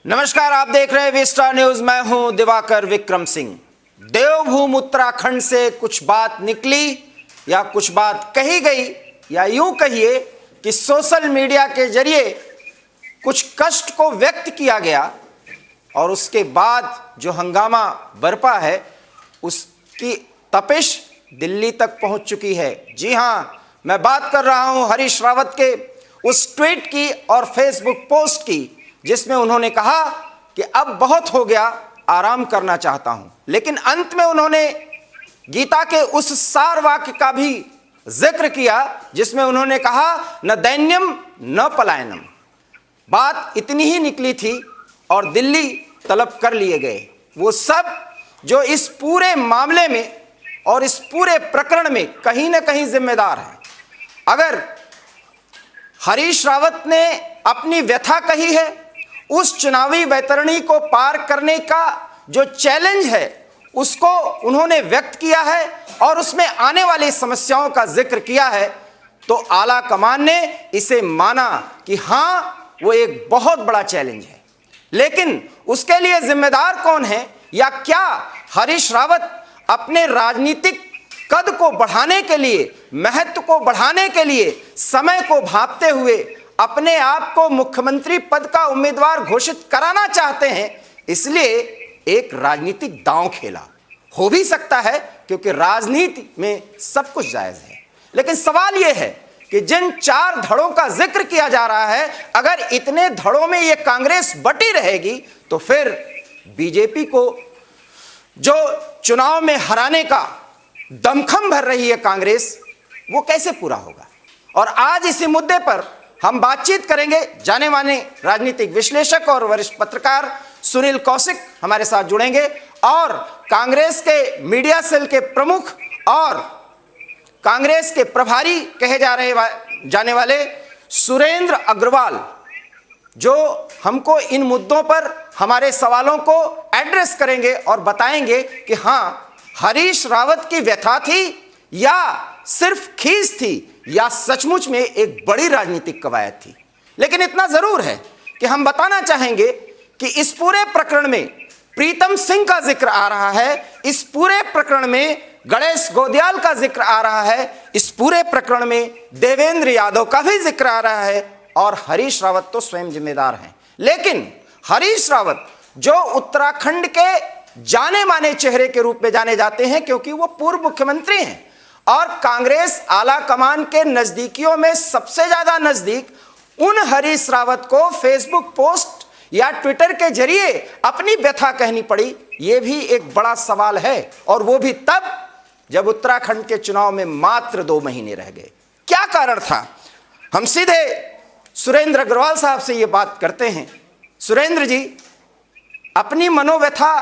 नमस्कार, आप देख रहे हैं विस्टा न्यूज। मैं हूं दिवाकर विक्रम सिंह। देवभूमि उत्तराखंड से कुछ बात निकली या कुछ बात कही गई, या यूं कहिए कि सोशल मीडिया के जरिए कुछ कष्ट को व्यक्त किया गया और उसके बाद जो हंगामा बरपा है उसकी तपिश दिल्ली तक पहुंच चुकी है। जी हां, मैं बात कर रहा हूं हरीश रावत के उस ट्वीट की और फेसबुक पोस्ट की जिसमें उन्होंने कहा कि अब बहुत हो गया, आराम करना चाहता हूं। लेकिन अंत में उन्होंने गीता के उस सार वाक्य का भी जिक्र किया जिसमें उन्होंने कहा, न दैन्यम न पलायनम। बात इतनी ही निकली थी और दिल्ली तलब कर लिए गए वो सब जो इस पूरे मामले में और इस पूरे प्रकरण में कहीं ना कहीं जिम्मेदार है। अगर हरीश रावत ने अपनी व्यथा कही है, उस चुनावी वैतरणी को पार करने का जो चैलेंज है उसको उन्होंने व्यक्त किया है और उसमें आने वाली समस्याओं का जिक्र किया है, तो आला कमान ने इसे माना कि हां, वो एक बहुत बड़ा चैलेंज है। लेकिन उसके लिए जिम्मेदार कौन है, या क्या हरीश रावत अपने राजनीतिक कद को बढ़ाने के लिए, महत्व को बढ़ाने के लिए, समय को भांपते हुए अपने आप को मुख्यमंत्री पद का उम्मीदवार घोषित कराना चाहते हैं, इसलिए एक राजनीतिक दांव खेला? हो भी सकता है, क्योंकि राजनीति में सब कुछ जायज है। लेकिन सवाल यह है कि जिन 4 धड़ों का जिक्र किया जा रहा है, अगर इतने धड़ों में यह कांग्रेस बटी रहेगी तो फिर बीजेपी को जो चुनाव में हराने का दमखम भर रही है कांग्रेस, वो कैसे पूरा होगा? और आज इसी मुद्दे पर हम बातचीत करेंगे। जाने माने राजनीतिक विश्लेषक और वरिष्ठ पत्रकार सुनील कौशिक हमारे साथ जुड़ेंगे और कांग्रेस के मीडिया सेल के प्रमुख और कांग्रेस के प्रभारी कहे जाने वाले सुरेंद्र अग्रवाल, जो हमको इन मुद्दों पर हमारे सवालों को एड्रेस करेंगे और बताएंगे कि हां, हरीश रावत की व्यथा थी या सिर्फ खींच थी, या सचमुच में एक बड़ी राजनीतिक कवायद थी। लेकिन इतना जरूर है कि हम बताना चाहेंगे कि इस पूरे प्रकरण में प्रीतम सिंह का जिक्र आ रहा है, इस पूरे प्रकरण में गणेश गोदियाल का जिक्र आ रहा है, इस पूरे प्रकरण में देवेंद्र यादव का भी जिक्र आ रहा है, और हरीश रावत तो स्वयं जिम्मेदार हैं। लेकिन हरीश रावत जो उत्तराखंड के जाने माने चेहरे के रूप में जाने जाते हैं, क्योंकि वो पूर्व मुख्यमंत्री हैं और कांग्रेस आला कमान के नजदीकियों में सबसे ज्यादा नजदीक, उन हरीश रावत को फेसबुक पोस्ट या ट्विटर के जरिए अपनी व्यथा कहनी पड़ी, यह भी एक बड़ा सवाल है। और वो भी तब जब उत्तराखंड के चुनाव में मात्र 2 महीने रह गए। क्या कारण था? हम सीधे सुरेंद्र अग्रवाल साहब से ये बात करते हैं। सुरेंद्र जी, अपनी मनोव्यथा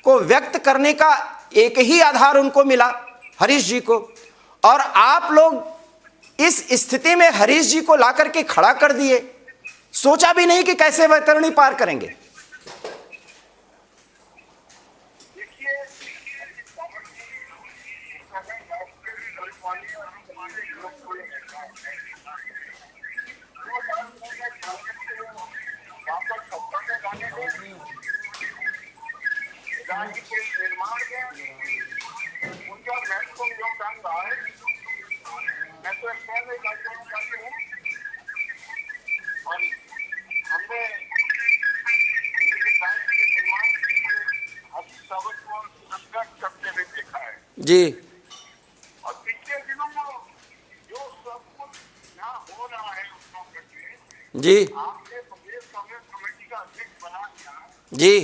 को व्यक्त करने का एक ही आधार उनको मिला, हरीश जी को, और आप लोग इस स्थिति में हरीश जी को लाकर के खड़ा कर दिए। सोचा भी नहीं कि कैसे वैतरणी पार करेंगे। निर्माण में उनका महत्वपूर्ण योगदान रहा है। मैं तो चाहती हूँ और हमने निर्माण को संघर्ष करते हुए देखा है जी। और पिछले दिनों में जो सब कुछ यहाँ हो रहा है उसको करके जी, आपने प्रदेश कांग्रेस कमेटी का अध्यक्ष बना दिया जी।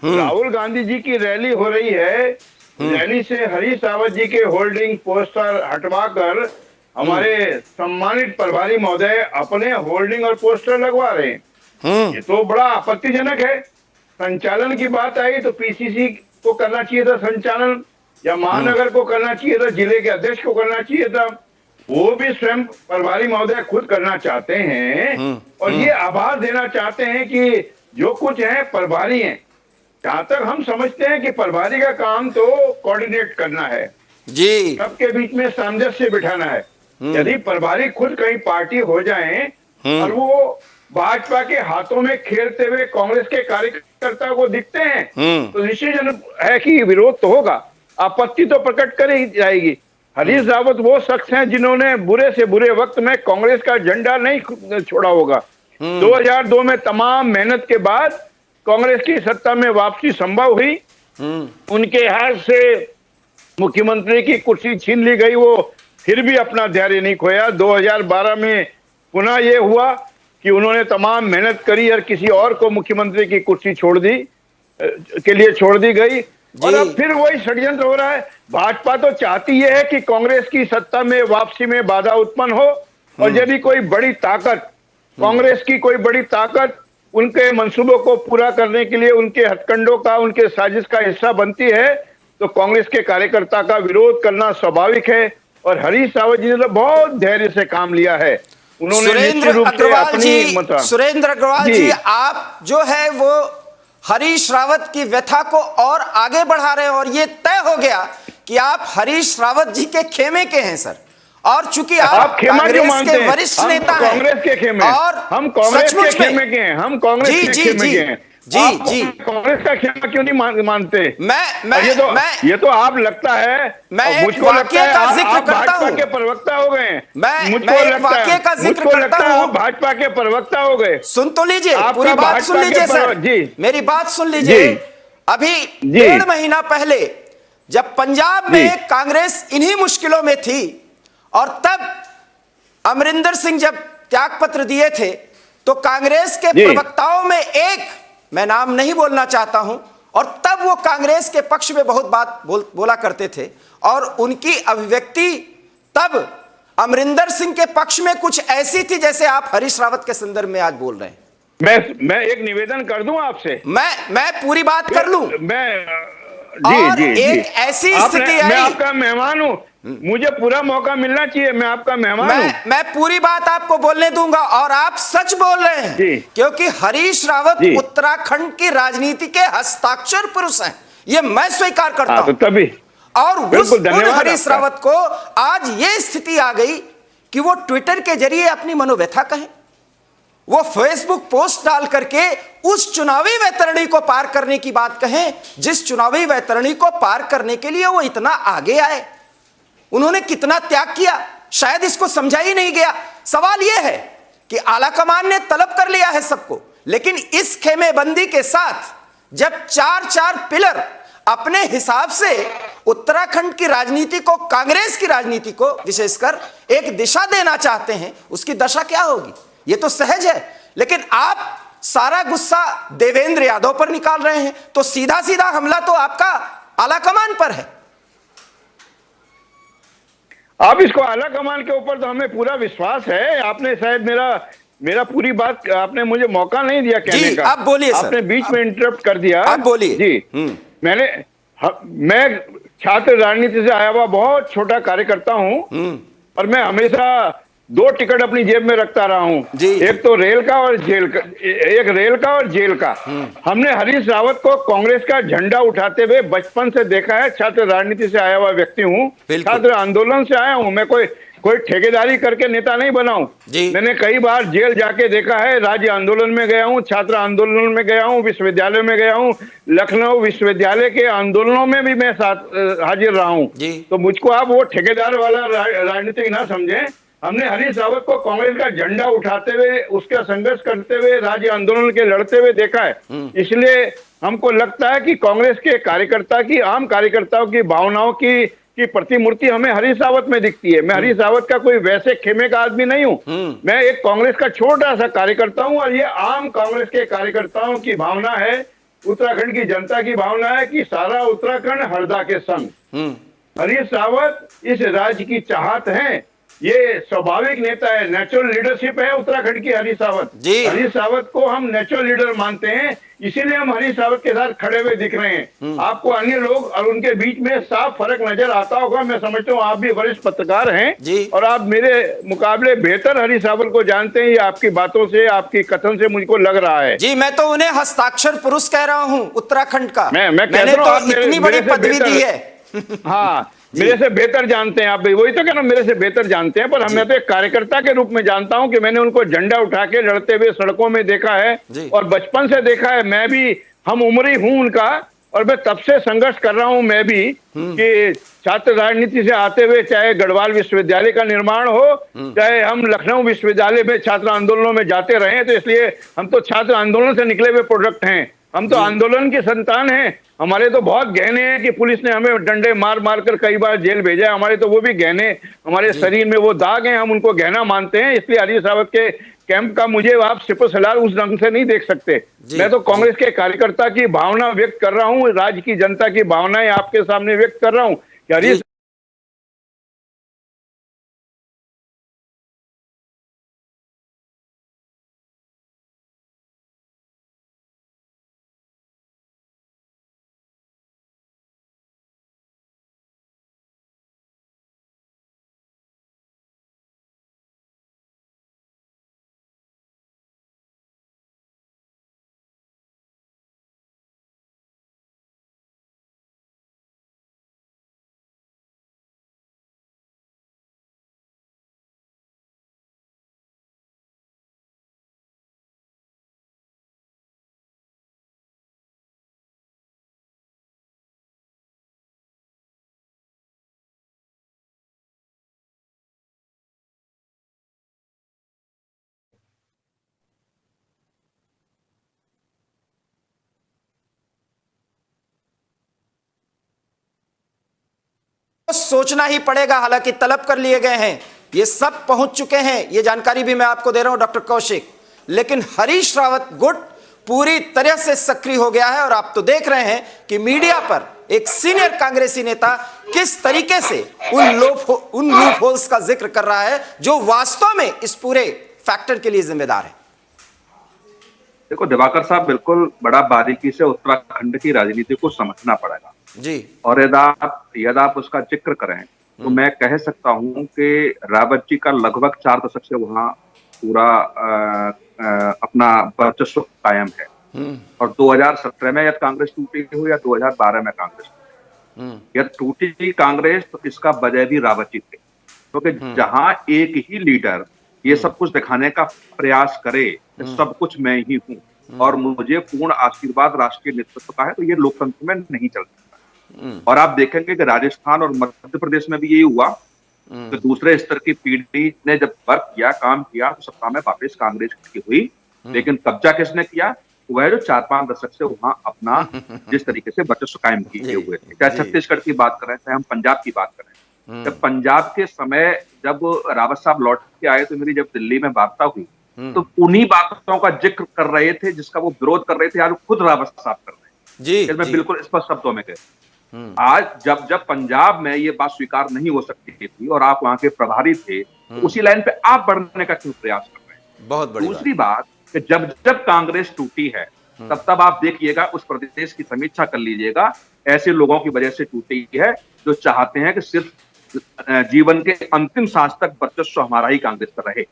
राहुल गांधी जी की रैली हो रही है, रैली से हरीश रावत जी के होल्डिंग पोस्टर हटवाकर हमारे सम्मानित प्रभारी महोदय अपने होल्डिंग और पोस्टर लगवा रहे हैं। ये तो बड़ा आपत्तिजनक है। संचालन की बात आई तो पीसीसी को करना चाहिए था संचालन, या महानगर को करना चाहिए था, जिले के अध्यक्ष को करना चाहिए था। वो भी स्वयं प्रभारी महोदय खुद करना चाहते हैं और ये आभार देना चाहते हैं कि जो कुछ है प्रभारी हैं। जहां तक हम समझते हैं कि प्रभारी का काम तो कोऑर्डिनेट करना है जी, सबके बीच में सामंजस्य बिठाना है। यदि प्रभारी खुद कहीं पार्टी हो जाएं और वो भाजपा के हाथों में खेलते हुए कांग्रेस के कार्यकर्ता को दिखते हैं तो निश्चित है कि विरोध तो होगा, आपत्ति तो प्रकट करी जाएगी। हरीश रावत वो शख्स हैं जिन्होंने बुरे से बुरे वक्त में कांग्रेस का झंडा नहीं छोड़ा होगा। 2002 में तमाम मेहनत के बाद कांग्रेस की सत्ता में वापसी संभव हुई। उनके हाथ से मुख्यमंत्री की कुर्सी छीन ली गई, वो फिर भी अपना धैर्य नहीं खोया। 2012 में पुनः ये हुआ कि उन्होंने तमाम मेहनत करी और किसी और को मुख्यमंत्री की कुर्सी छोड़ दी गई और अब फिर वही षड्यंत्र हो रहा है। भाजपा तो चाहती है कि कांग्रेस की सत्ता में वापसी में बाधा उत्पन्न हो और यदि कोई बड़ी ताकत, कांग्रेस की कोई बड़ी ताकत उनके मंसूबों को पूरा करने के लिए उनके हथकंडों का, उनके साजिश का हिस्सा बनती है तो कांग्रेस के कार्यकर्ता का विरोध करना स्वाभाविक है। और हरीश रावत जी ने तो बहुत धैर्य से काम लिया है। उन्होंने निश्चित रूप से अपनी सुरेंद्र अग्रवाल जी, आप जो है वो हरीश रावत की व्यथा को और आगे बढ़ा रहे हैं और ये तय हो गया कि आप हरीश रावत जी के खेमे के हैं सर। और चूंकि आप कांग्रेस के वरिष्ठ नेता हैं, कांग्रेस के खेमे, और हम कांग्रेस के खेमे के हैं, हम कांग्रेस के खेमे के हैं। जी कांग्रेस का खेमा क्यों नहीं मानते? ये तो आप लगता है, मैं एक वाक्य का जिक्र करता हूं, के प्रवक्ता हो गए। मैं एक वाक्य का जिक्र करता हूं, भाजपा के प्रवक्ता हो गए। सुन तो लीजिए, पूरी बात सुन लीजिए सर जी, मेरी बात सुन लीजिए। अभी 1.5 महीना पहले जब पंजाब में कांग्रेस इन्हीं मुश्किलों में थी और तब अमरिंदर सिंह जब त्याग पत्र दिए थे तो कांग्रेस के प्रवक्ताओं में एक, मैं नाम नहीं बोलना चाहता हूं, और तब वो कांग्रेस के पक्ष में बहुत बात बोला करते थे और उनकी अभिव्यक्ति तब अमरिंदर सिंह के पक्ष में कुछ ऐसी थी जैसे आप हरीश रावत के संदर्भ में आज बोल रहे हैं। मैं एक निवेदन कर दूं आपसे, मैं पूरी बात कर लूं। एक ऐसी स्थिति आई, मैं आपका मेहमान हूं, मुझे पूरा मौका मिलना चाहिए, मैं आपका मेहमान हूं। मैं पूरी बात आपको बोलने दूंगा और आप सच बोल रहे हैं क्योंकि हरीश रावत उत्तराखंड की राजनीति के हस्ताक्षर पुरुष हैं, ये मैं स्वीकार करता हूं। तभी और उन हरीश रावत को आज ये स्थिति आ गई कि वो ट्विटर के जरिए अपनी मनोव्यथा कहें, वो फेसबुक पोस्ट डाल करके उस चुनावी वैतरणी को पार करने की बात कहें जिस चुनावी वैतरणी को पार करने के लिए वो इतना आगे आए। उन्होंने कितना त्याग किया, शायद इसको समझा ही नहीं गया। सवाल यह है कि आलाकमान ने तलब कर लिया है सबको, लेकिन इस खेमेबंदी के साथ जब 4 पिलर अपने हिसाब से उत्तराखंड की राजनीति को, कांग्रेस की राजनीति को विशेषकर एक दिशा देना चाहते हैं, उसकी दशा क्या होगी ये तो सहज है। लेकिन आप सारा गुस्सा देवेंद्र यादव पर निकाल रहे हैं तो सीधा सीधा हमला तो आपका आलाकमान पर है। आप इसको आला कमान के ऊपर तो हमें पूरा विश्वास है। आपने शायद मेरा पूरी बात, आपने मुझे मौका नहीं दिया कहने का। आप बोलिए सर, आपने बीच में इंटरप्ट कर दिया। आप बोलिए जी। मैं छात्र राजनीति से आया हुआ बहुत छोटा कार्यकर्ता हूं और मैं हमेशा 2 टिकट अपनी जेब में रखता रहा हूं, एक तो रेल का और जेल का, एक रेल का और जेल का। हमने हरीश रावत को कांग्रेस का झंडा उठाते हुए बचपन से देखा है। छात्र राजनीति से आया हुआ व्यक्ति हूं, छात्र आंदोलन से आया हूं। मैं कोई ठेकेदारी करके नेता नहीं बना हूं। मैंने कई बार जेल जाके देखा है, राज्य आंदोलन में गया हूं, छात्र आंदोलन में गया हूं, विश्वविद्यालय में गया हूं, लखनऊ विश्वविद्यालय के आंदोलनों में भी मैं साथ हाजिर रहा हूं। तो मुझको आप वो ठेकेदार वाला राजनीतिक ना समझें। हमने हरीश रावत को कांग्रेस का झंडा उठाते हुए, उसका संघर्ष करते हुए, राज्य आंदोलन के लड़ते हुए देखा है। इसलिए हमको लगता है कि कांग्रेस के कार्यकर्ता की, आम कार्यकर्ताओं की भावनाओं की प्रतिमूर्ति हमें हरीश रावत में दिखती है। मैं हरीश रावत का कोई वैसे खेमे का आदमी नहीं हूं। मैं एक कांग्रेस का छोटा सा कार्यकर्ता हूं और ये आम कांग्रेस के कार्यकर्ताओं की भावना है, उत्तराखंड की जनता की भावना है कि सारा उत्तराखंड हरदा के संग। हरीश रावत इस राज्य की चाहत है, ये स्वाभाविक नेता है, नेचुरल लीडरशिप है उत्तराखंड की हरीश रावत। हरीश रावत को हम नेचुरल लीडर मानते हैं, इसीलिए हम हरीश रावत के साथ खड़े हुए दिख रहे हैं। आपको अन्य लोग और उनके बीच में साफ फर्क नजर आता होगा। मैं समझता हूँ आप भी वरिष्ठ पत्रकार हैं और आप मेरे मुकाबले बेहतर हरीश रावत को जानते हैं। ये आपकी बातों से, आपकी कथन से मुझको लग रहा है। जी, मैं तो उन्हें हस्ताक्षर पुरुष कह रहा हूँ उत्तराखंड का। मैंने तो इतनी बड़ी पदवी दी है। हाँ, मेरे से बेहतर जानते हैं आप भी, वही तो कह रहा हूं, मेरे से बेहतर जानते हैं, पर मैं तो एक कार्यकर्ता के रूप में जानता हूं कि मैंने उनको झंडा उठा के लड़ते हुए सड़कों में देखा है जी। और बचपन से देखा है। मैं भी हम उम्र ही हूं उनका, और मैं तब से संघर्ष कर रहा हूं मैं भी कि छात्र राजनीति से आते हुए, चाहे गढ़वाल विश्वविद्यालय का निर्माण हो, चाहे हम लखनऊ विश्वविद्यालय में छात्र आंदोलनों में जाते रहे, तो इसलिए हम तो छात्र आंदोलन से निकले हुए प्रोडक्ट हैं, हम तो आंदोलन की संतान हैं। हमारे तो बहुत गहने हैं कि पुलिस ने हमें डंडे मार मार कर कई बार जेल भेजा है, हमारे तो वो भी गहने, हमारे शरीर में वो दाग हैं, हम उनको गहना मानते हैं। इसलिए हरीश रावत के कैंप का मुझे आप सिपह सलार उस ढंग से नहीं देख सकते। मैं तो कांग्रेस के कार्यकर्ता की भावना व्यक्त कर रहा हूं, राज्य की जनता की भावनाएं आपके सामने व्यक्त कर रहा हूं कि हरीश सोचना ही पड़ेगा, हालांकि तलब कर लिए गए हैं, ये सब पहुंच चुके हैं, ये जानकारी भी मैं आपको दे रहा हूं डॉक्टर कौशिक। लेकिन हरीश रावत गुट पूरी तरह से सक्रिय हो गया है और आप तो देख रहे हैं कि मीडिया पर एक सीनियर कांग्रेसी नेता किस तरीके से उन लूप होल्स का जिक्र कर रहा है जो वास्तव में इस पूरे फैक्टर के लिए जिम्मेदार है। देखो दिवाकर साहब, बिल्कुल बड़ा बारीकी से उत्तराखंड की राजनीति को समझना पड़ेगा जी। और यदि आप उसका जिक्र करें तो मैं कह सकता हूं कि रावत जी का लगभग 4 दशक से वहां पूरा अपना वर्चस्व कायम है। और 2017 में यदि कांग्रेस टूटी हो या 2012 में कांग्रेस यदि टूटी कांग्रेस, तो इसका वजह भी रावत जी थे, क्योंकि जहां एक ही लीडर ये सब कुछ दिखाने का प्रयास करे, सब कुछ मैं ही हूं और मुझे पूर्ण आशीर्वाद राष्ट्रीय नेतृत्व का है, तो ये लोकतंत्र में नहीं चल सकता। और आप देखेंगे कि राजस्थान और मध्य प्रदेश में भी यही हुआ कि दूसरे स्तर की पीढ़ी ने जब वर्क किया, काम किया, तो सत्ता में वापस कांग्रेस की हुई। लेकिन कब्जा किसने किया? वह जो 4-5 दशक से वहां अपना जिस तरीके से वर्चस्व कायम किए हुए थे, चाहे छत्तीसगढ़ की बात करें, चाहे हम पंजाब की बात करें। जब पंजाब के समय जब रावत साहब लौट के आए, तो मेरी जब दिल्ली में वार्ता हुई, तो उन्हीं बातों का जिक्र कर रहे थे जिसका वो विरोध कर रहे थे, यार खुद रावत साहब कर रहे हैं। मैं बिल्कुल स्पष्ट शब्दों में कह, आज जब पंजाब में ये बात स्वीकार नहीं हो सकती थी और आप वहां के प्रभारी थे, तो उसी लाइन पे आप बढ़ने का क्यों प्रयास कर रहे हैं? बहुत बड़ी दूसरी बात कि जब जब कांग्रेस टूटी है, तब आप देखिएगा, उस प्रदेश की समीक्षा कर लीजिएगा, ऐसे लोगों की वजह से टूटी है जो चाहते हैं कि सिर्फ जीवन के अंतिम सांस तक वर्चस्व हमारा ही कांग्रेस पर रहे।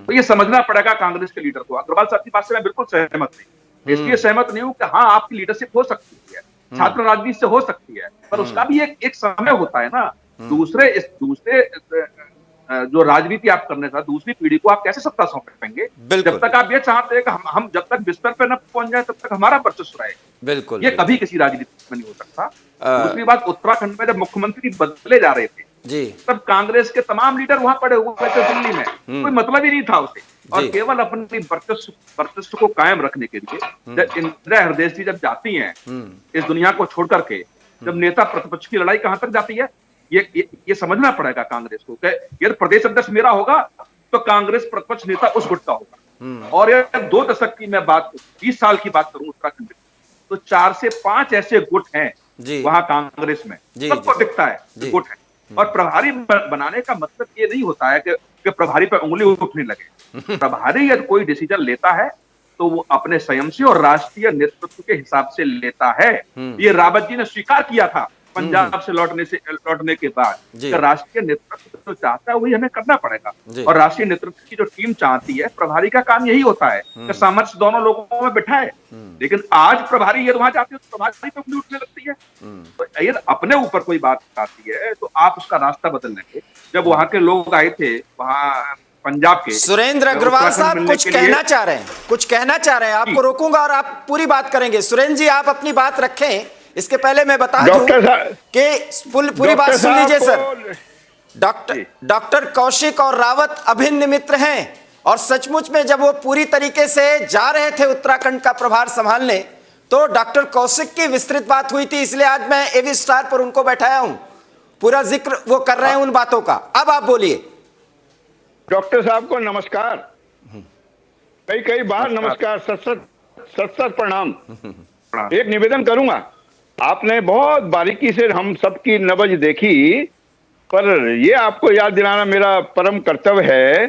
तो ये समझना पड़ेगा कांग्रेस के लीडर को। अग्रवाल साहब की बात से मैं बिल्कुल सहमत नहीं, इसलिए सहमत नहीं हूं कि हाँ, आपकी लीडरशिप हो सकती है, छात्र राजनीति से हो सकती है, पर उसका भी एक समय होता है ना। दूसरे जो राजनीति आप करने था, दूसरी पीढ़ी को आप कैसे सत्ता सौंपेंगे? जब तक आप ये चाहते हैं कि हम जब तक बिस्तर पे न पहुंच जाए, तब तक हमारा वर्चस्व रहे। बिल्कुल, ये कभी किसी राजनीति में नहीं हो सकता। दूसरी बात, उत्तराखंड में जब मुख्यमंत्री बदले जा रहे थे जी, तब कांग्रेस के तमाम लीडर वहां पड़े हुए थे दिल्ली में, कोई मतलब ही नहीं था उसे, और केवल अपनी वर्चस्व को कायम रखने के लिए जब इंदिरा हृदय जी जब जाती हैं इस दुनिया को छोड़ करके, जब नेता प्रतिपक्ष की लड़ाई कहां तक जाती है, ये समझना पड़ेगा कांग्रेस को कि यदि प्रदेश अध्यक्ष मेरा होगा तो कांग्रेस प्रतिपक्ष नेता उस गुट का होगा। और यदि 2 दशक की मैं बात, 20 साल की बात करूं उत्तराखंड में, तो 4 से 5 ऐसे गुट हैं वहां कांग्रेस में, सबको दिखता है गुट है। और प्रभारी बनाने का मतलब ये नहीं होता है कि प्रभारी पर उंगली उठने लगे। प्रभारी यदि कोई डिसीजन लेता है तो वो अपने संयम से और राष्ट्रीय नेतृत्व के हिसाब से लेता है। ये रावत जी ने स्वीकार किया था पंजाब से लौटने के बाद, जी। तो राष्ट्रीय नेतृत्व जो चाहता है वही हमें करना पड़ेगा। जी। और राष्ट्रीय नेतृत्व की जो टीम चाहती है, प्रभारी का काम यही होता है कि सामर्थ्य दोनों लोगों में बिठाए। लेकिन आज प्रभारी ये वहां जाती है तो प्रभारी पे उंगली उठने लगती है। तो ये अपने ऊपर कोई बात आती है तो आप उसका रास्ता बदल लेंगे। जब वहां के लोग आए थे, वहां पंजाब के, सुरेंद्र अग्रवाल साहब कुछ कहना चाह रहे हैं, कुछ कहना चाह रहे हैं, आपको रोकूंगा और आप पूरी बात करेंगे। सुरेंद्र जी आप अपनी बात रखें, इसके पहले मैं बता दूं कि पूरी बात सुन लीजिए सर। डॉक्टर कौशिक और रावत अभिन्न मित्र हैं और सचमुच में जब वो पूरी तरीके से जा रहे थे उत्तराखंड का प्रभार संभालने तो डॉक्टर कौशिक की विस्तृत बात हुई थी, इसलिए आज मैं एवी स्टार पर उनको बैठाया हूं, पूरा जिक्र वो कर रहे हैं उन बातों का। अब आप बोलिए। डॉक्टर साहब को नमस्कार, कई बार नमस्कार, सत प्रणाम। एक निवेदन करूंगा, आपने बहुत बारीकी से हम सबकी नब्ज देखी, पर ये आपको याद दिलाना मेरा परम कर्तव्य है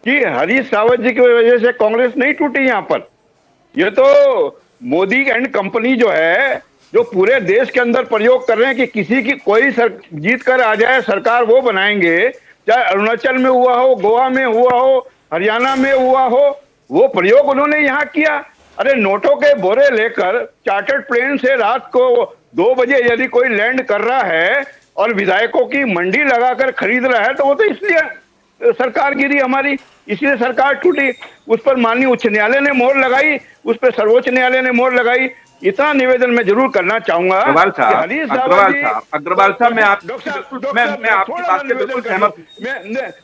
कि हरीश रावत जी की वजह से कांग्रेस नहीं टूटी यहाँ पर। ये तो मोदी एंड कंपनी जो है, जो पूरे देश के अंदर प्रयोग कर रहे हैं कि किसी की कोई जीत कर आ जाए सरकार वो बनाएंगे, चाहे अरुणाचल में हुआ हो, गोवा में हुआ हो, हरियाणा में हुआ हो, वो प्रयोग उन्होंने यहाँ किया। अरे नोटों के बोरे लेकर चार्टर्ड प्लेन से रात को 2 बजे यदि कोई लैंड कर रहा है और विधायकों की मंडी लगाकर खरीद रहा है तो वो तो इसलिए सरकार गिरी हमारी, इसलिए सरकार टूटी। उस पर माननीय उच्च न्यायालय ने मोहर लगाई, उस पर सर्वोच्च न्यायालय ने मोहर लगाई। इतना निवेदन मैं जरूर करना चाहूंगा। अग्रवाल साहब, मैं आपकी बात से बिल्कुल सहमत हूँ,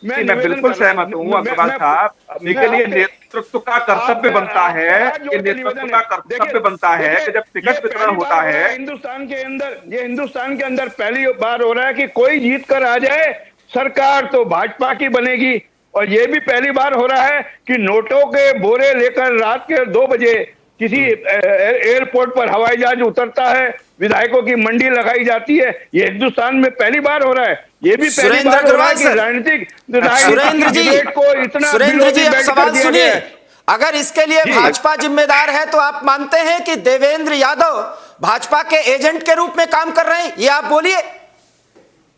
मैं बिल्कुल सहमत हूँ अग्रवाल साहब। लेकिन ये नेतृत्व का कर्तव्य बनता है, ये नेतृत्व का कर्तव्य बनता है कि जब टिकट वितरण होता है, हिंदुस्तान के अंदर पहली बार हो रहा है कि कोई जीत कर आ जाए, सरकार तो भाजपा की बनेगी। और ये भी पहली बार हो रहा है कि नोटों के बोरे लेकर रात के 2 बजे किसी एयरपोर्ट पर हवाई जहाज उतरता है, विधायकों की मंडी लगाई जाती है। ये हिंदुस्तान में पहली बार हो रहा है। ये भी पहली बार हो रहा है कि राजनीतिक सुरेंद्र जी अब सवाल सुनिए। अगर इसके लिए भाजपा जिम्मेदार है तो आप मानते हैं कि देवेंद्र यादव भाजपा के एजेंट के रूप में काम कर रहे हैं, ये आप बोलिए।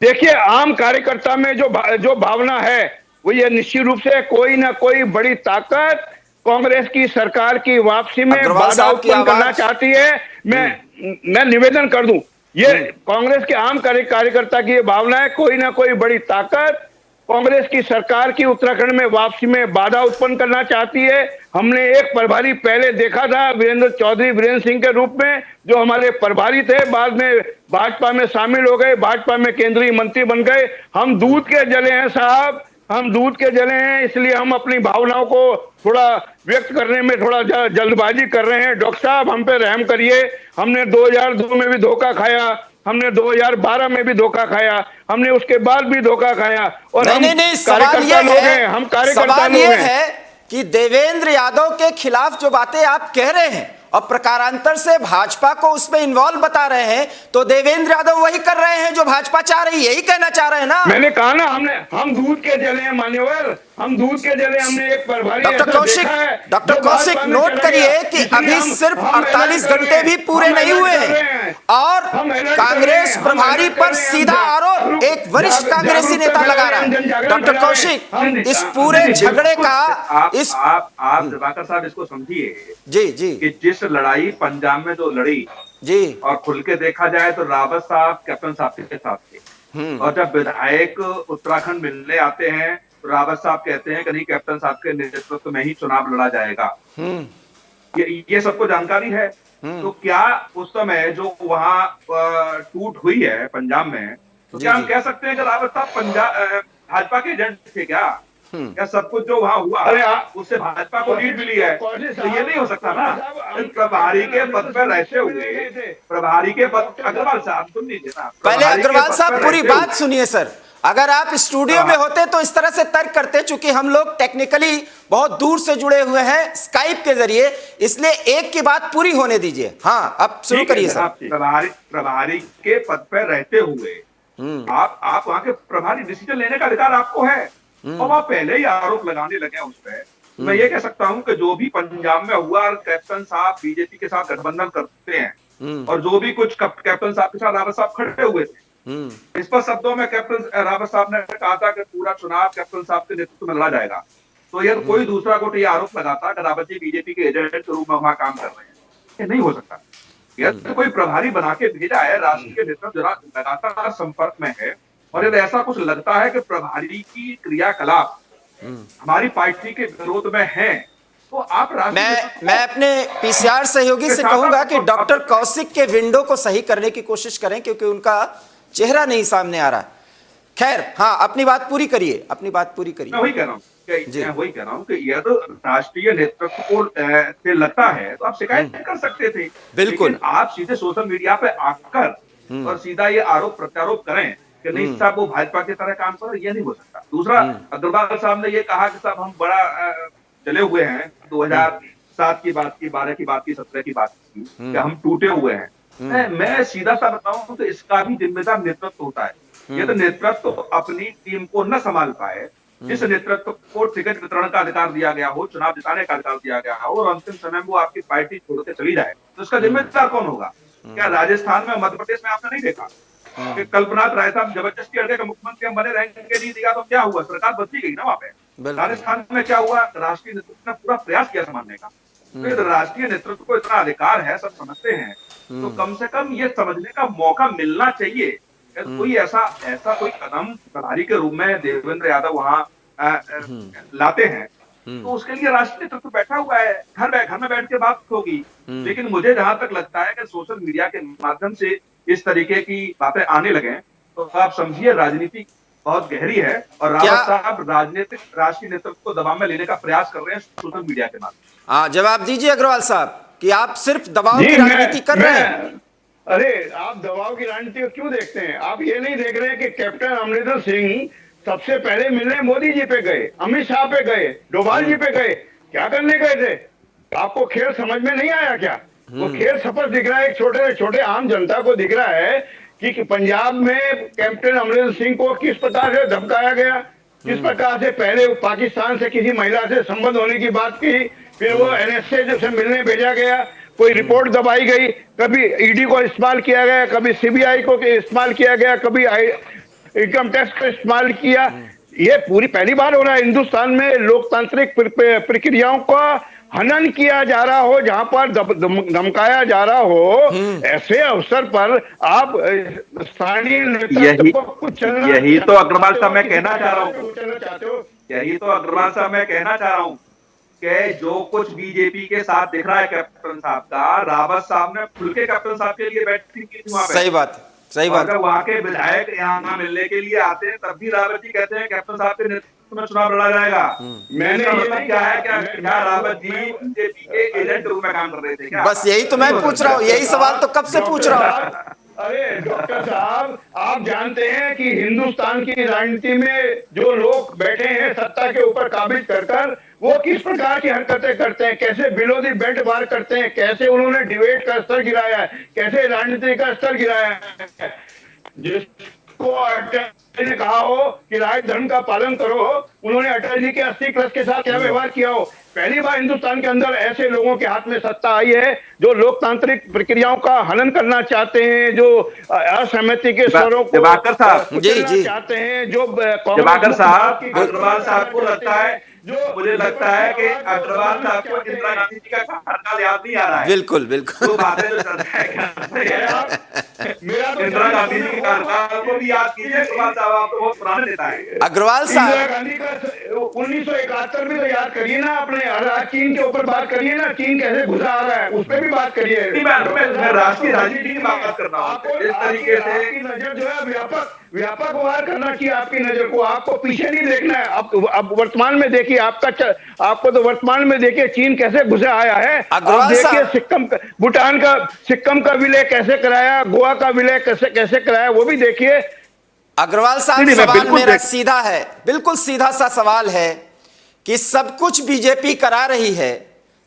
देखिए, आम कार्यकर्ता में जो भावना है वो ये निश्चित रूप से कोई ना कोई बड़ी ताकत कांग्रेस की सरकार की वापसी में बाधा उत्पन्न करना चाहती है। मैं निवेदन कर दूं, ये कांग्रेस के आम कार्यकर्ता की ये भावना है, कोई ना कोई बड़ी ताकत कांग्रेस की सरकार की उत्तराखंड में वापसी में बाधा उत्पन्न करना चाहती है। हमने एक प्रभारी पहले देखा था वीरेंद्र सिंह के रूप में, जो हमारे प्रभारी थे, बाद में भाजपा में शामिल हो गए, भाजपा में केंद्रीय मंत्री बन गए। हम दूध के जले हैं साहब, हम दूध के जले हैं, इसलिए हम अपनी भावनाओं को थोड़ा व्यक्त करने में थोड़ा जल्दबाजी कर रहे हैं। डॉक्टर साहब हम पे रहम करिए। हमने 2002 में भी धोखा खाया, हमने 2012 में भी धोखा खाया, हमने उसके बाद भी धोखा खाया। और नहीं, सवाल ये है कि देवेंद्र यादव के खिलाफ जो बातें आप कह रहे हैं और प्रकारांतर से भाजपा को उसमें इन्वॉल्व बता रहे हैं, तो देवेंद्र यादव वही कर रहे हैं जो भाजपा चाह रही है, यही कहना चाह रहे हैं ना। मैंने कहा ना, हम दूध के जले हैं मान्यवर, हम दूध के जले। हमने एक प्रभारी डॉक्टर कौशिक नोट करिए कि अभी सिर्फ 48 घंटे भी पूरे नहीं हुए हैं और कांग्रेस प्रभारी पर सीधा आरोप एक वरिष्ठ कांग्रेसी नेता लगा रहा है। डॉक्टर कौशिक, इस पूरे झगड़े का आप दिवाकर साहब इसको समझिए जी कि जिस लड़ाई पंजाब में जो लड़ी जी, और खुल के देखा जाए तो रावत साहब कैप्टन साहब के साथ थे, और जब विधायक उत्तराखंड मिलने आते हैं तो रावत साहब कहते हैं कि नहीं, कैप्टन साहब के नेतृत्व में ही चुनाव लड़ा जाएगा। ये सबको जानकारी है। तो क्या उस समय जो वहां टूट हुई है पंजाब में, तो क्या हम कह सकते हैं कि रावत साहब भाजपा के एजेंट थे क्या? क्या सब कुछ जो वहां हुआ उससे भाजपा को लीड मिली है? तो ये नहीं हो सकता ना। प्रभारी के पद पर रहते हुए, प्रभारी के पद, अग्रवाल साहब सुन लीजिए ना, पहले अग्रवाल साहब पूरी बात सुनिए सर। अगर आप स्टूडियो में होते तो इस तरह से तर्क करते, चूंकि हम लोग टेक्निकली बहुत दूर से जुड़े हुए हैं स्काइप के जरिए, इसलिए एक की बात पूरी होने दीजिए। हाँ, अब शुरू करिए सर। प्रभारी के पद पर रहते हुए आप वहां के प्रभारी, डिसीजन लेने का अधिकार आपको है, और वहां पहले ही आरोप लगाने लगे उस पर। मैं ये कह सकता हूं कि जो भी पंजाब में हुआ, कैप्टन साहब बीजेपी के साथ गठबंधन करते हैं और जो भी कुछ कैप्टन साहब के साथ रावत साहब खड़े हुए थे, इस पर शब्दों में कैप्टन रावत साहब ने कहा था कि पूरा चुनाव कैप्टन साहब के नेतृत्व में लड़ा जाएगा। तो यह कोई दूसरा गुट ये आरोप लगाता कि रावत जी बीजेपी के एजेंट के रूप में वहां काम कर रहे हैं, ये नहीं हो सकता। यह तो कोई प्रभारी बना के भेजा है, राष्ट्रीय नेतृत्व लगातार संपर्क में है, और यदि ऐसा कुछ लगता है कि प्रभारी की क्रियाकलाप हमारी पार्टी के विरोध में है, तो आप मैं अपने पीसीआर सहयोगी से कहूंगा कि डॉक्टर कौशिक के विंडो को सही करने की कोशिश करें, क्योंकि उनका चेहरा नहीं सामने आ रहा। खैर, हाँ, अपनी बात पूरी करिए, अपनी बात पूरी करिए। मैं वही कह रहा हूँ कि यह तो राष्ट्रीय नेतृत्व को से लगता है तो आप शिकायत कर सकते थे, बिल्कुल। लेकिन आप सीधे सोशल मीडिया पे आकर और सीधा ये आरोप प्रत्यारोप करें कि नहीं साहब वो भाजपा की तरह काम कर, ये नहीं हो सकता। दूसरा, अग्रवाल साहब ने ये कहा कि साहब हम बड़ा चले हुए हैं, 2007 की बात की, 12 की बात की, 17 की बात की, कि हम टूटे हुए हैं। मैं सीधा सा बताऊं तो इसका भी जिम्मेदार नेतृत्व होता है। ये तो नेतृत्व अपनी टीम को न संभाल पाए, जिस नेतृत्व को टिकट वितरण का अधिकार दिया गया हो, चुनाव जिताने का अधिकार दिया गया हो, और अंतिम समय में वो आपकी पार्टी छोड़ के चली जाए, तो उसका जिम्मेदार कौन होगा? क्या राजस्थान में, मध्य प्रदेश में आपने नहीं देखा कि कल्पनाथ राय साहब जबरदस्ती अड़के मुख्यमंत्री हम बने रहेंगे, नहीं दिया तो क्या हुआ? सरकार बदली गई ना वहां पे। राजस्थान में क्या हुआ? राष्ट्रीय नेतृत्व ने पूरा प्रयास किया संभालने का। तो राष्ट्रीय नेतृत्व को इतना अधिकार है, सब समझते हैं, तो कम से कम ये समझने का मौका मिलना चाहिए। कोई ऐसा कोई कदम प्रभारी के रूप में देवेंद्र यादव वहां लाते हैं, तो उसके लिए राष्ट्रीय नेतृत्व बैठा हुआ है, घर में बैठ के बात होगी। लेकिन मुझे जहां तक लगता है कि सोशल मीडिया के माध्यम से इस तरीके की बातें आने लगे, तो आप समझिए राजनीति बहुत गहरी है, और रावत साहब राजनीतिक राष्ट्रीय नेतृत्व को दबाव में लेने का प्रयास कर रहे हैं सोशल मीडिया के माध्यम। हाँ, जवाब दीजिए अग्रवाल साहब कि आप सिर्फ दबाव की राजनीति कर रहे हैं। अरे, आप दबाव की राजनीति को क्यों देखते हैं? आप ये नहीं देख रहे कि कैप्टन अमरिंदर सिंह सबसे पहले मिलने मोदी जी पे गए, अमित शाह पे गए, डोभाल जी पे गए, क्या करने गए थे? आपको खेल समझ में नहीं आया क्या? वो खेल सफल दिख रहा है, एक छोटे से छोटे आम जनता को दिख रहा है कि पंजाब में कैप्टन अमरिंदर सिंह को किस प्रकार से धमकाया गया, किस प्रकार से पहले पाकिस्तान से किसी महिला से संबंध होने की बात की, फिर वो एनएसए से मिलने भेजा गया, कोई रिपोर्ट दबाई गई, कभी ईडी को इस्तेमाल किया गया, कभी सीबीआई को इस्तेमाल किया गया, कभी इनकम टैक्स को इस्तेमाल किया। ये पूरी पहली बार हो रहा है हिंदुस्तान में लोकतांत्रिक प्रक्रियाओं का हनन किया जा रहा हो, जहां पर धमकाया जा रहा हो। ऐसे अवसर पर आप स्थानीय यही तो अग्रवाल साहब मैं कहना चाह रहा हूँ, यही तो अग्रवाल साहब मैं कहना चाह रहा हूँ कि जो कुछ बीजेपी के साथ दिख रहा है कैप्टन साहब का, रावत साहब ने खुल के कैप्टन साहब के लिए बैठक की थी वहां पे। सही बात, सही बात। अगर वहां के विधायक यहाँ मिलने के लिए आते हैं, तब भी रावत जी कहते हैं कैप्टन साहब के नेतृत्व में चुनाव लड़ा जाएगा। मैंने ये क्या है, क्या रावत जी बीजेपी के एजेंट रूप में काम कर रहे थे क्या? बस यही तो मैं पूछ रहा हूँ, यही सवाल तो कब से पूछ रहा हूँ। अरे डॉक्टर साहब, आप जानते हैं कि हिंदुस्तान की राजनीति में जो लोग बैठे हैं सत्ता के ऊपर काबिज कर वो किस प्रकार की हरकतें करते हैं, कैसे बिलो दी बेल्ट वार करते हैं, कैसे उन्होंने डिबेट का स्तर गिराया है, कैसे राजनीति का स्तर गिराया है। जिसको अटल ने कहा हो कि राज धर्म का पालन करो, उन्होंने अटल जी के 80 प्लस के साथ क्या व्यवहार किया हो। पहली बार हिंदुस्तान के अंदर ऐसे लोगों के हाथ में सत्ता आई है जो लोकतांत्रिक प्रक्रियाओं का हनन करना चाहते हैं, जो असहमति के स्वरों को चाहते हैं, जो दिवाकर साहब, अग्रवाल साहब को लगता है, मुझे लगता है कि अग्रवाल साहब को इंदिरा गांधी जी का कार्यकाल याद नहीं आ रहा है। बिल्कुल बिल्कुल, तो बातें जो चल रहा है इंदिरा गांधी जी के कार्यकाल को भी याद कीजिए। अग्रवाल साहब आप तो बहुत पुराने नेता है। अग्रवाल साहब, इंदिरा गांधी का 1971 भी तो याद करिए ना, अपने चीन के ऊपर बात करिए ना, चीन कैसे घुसा आ रहा है उस पर भी बात करिए। मैं राष्ट्रीय राजनीति की बात कर रहा हूँ। इस तरीके से आपकी नजर जो है व्यापक व्यवहार करना चाहिए। आपकी नजर को, आपको पीछे नहीं देखना है। अब वर्तमान में देखिए, आपको तो वर्तमान में देखिए चीन कैसे घुसा आया है। आप देखिए भूटान का सिक्किम का विलय कैसे कराया, गोवा का विलय कैसे कराया, वो भी देखिए। अग्रवाल साहब, सवाल मेरा सीधा है, बिल्कुल सीधा सा सवाल है कि सब कुछ बीजेपी करा रही है,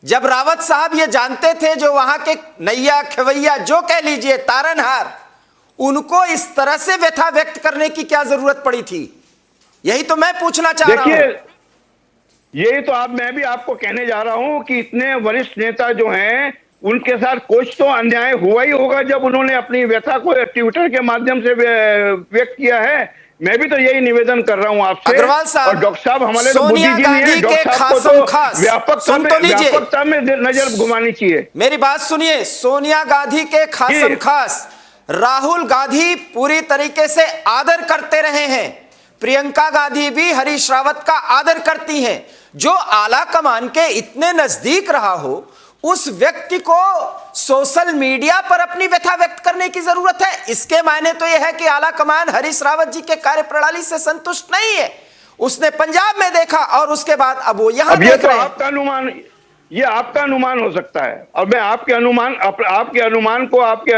जब रावत साहब ये जानते थे, जो वहां के नैया खवैया जो कह लीजिए तारनहार, उनको इस तरह से व्यथा व्यक्त करने की क्या जरूरत पड़ी थी? यही तो मैं पूछना चाह रहा हूं। यही तो मैं भी आपको कहने जा रहा हूं कि इतने वरिष्ठ नेता जो हैं उनके साथ कुछ तो अन्याय हुआ ही होगा जब उन्होंने अपनी व्यथा को ट्विटर के माध्यम से व्यक्त किया है। मैं भी तो यही निवेदन कर रहा हूं आपसे। अग्रवाल साहब, और डॉक्टर साहब हमारे तो सोनिया बुद्धिजीवी हैं, गांधी के डॉक्टर साहब को खासम तो खास व्यापकता में नजर घुमानी चाहिए। मेरी बात सुनिए, सोनिया गांधी के खासम खास राहुल गांधी पूरी तरीके से आदर करते रहे हैं। प्रियंका गांधी भी हरीश रावत का आदर करती हैं। जो आला कमान के इतने नजदीक रहा हो, उस व्यक्ति को सोशल मीडिया पर अपनी व्यथा व्यक्त करने की जरूरत है। इसके मायने तो यह है कि आला कमान हरीश रावत जी के कार्यप्रणाली से संतुष्ट नहीं है। उसने पंजाब में देखा और उसके बाद अब वो यहां देख रहे हैं। आपका अनुमान, ये आपका अनुमान हो सकता है, और मैं आपके अनुमान को, आपके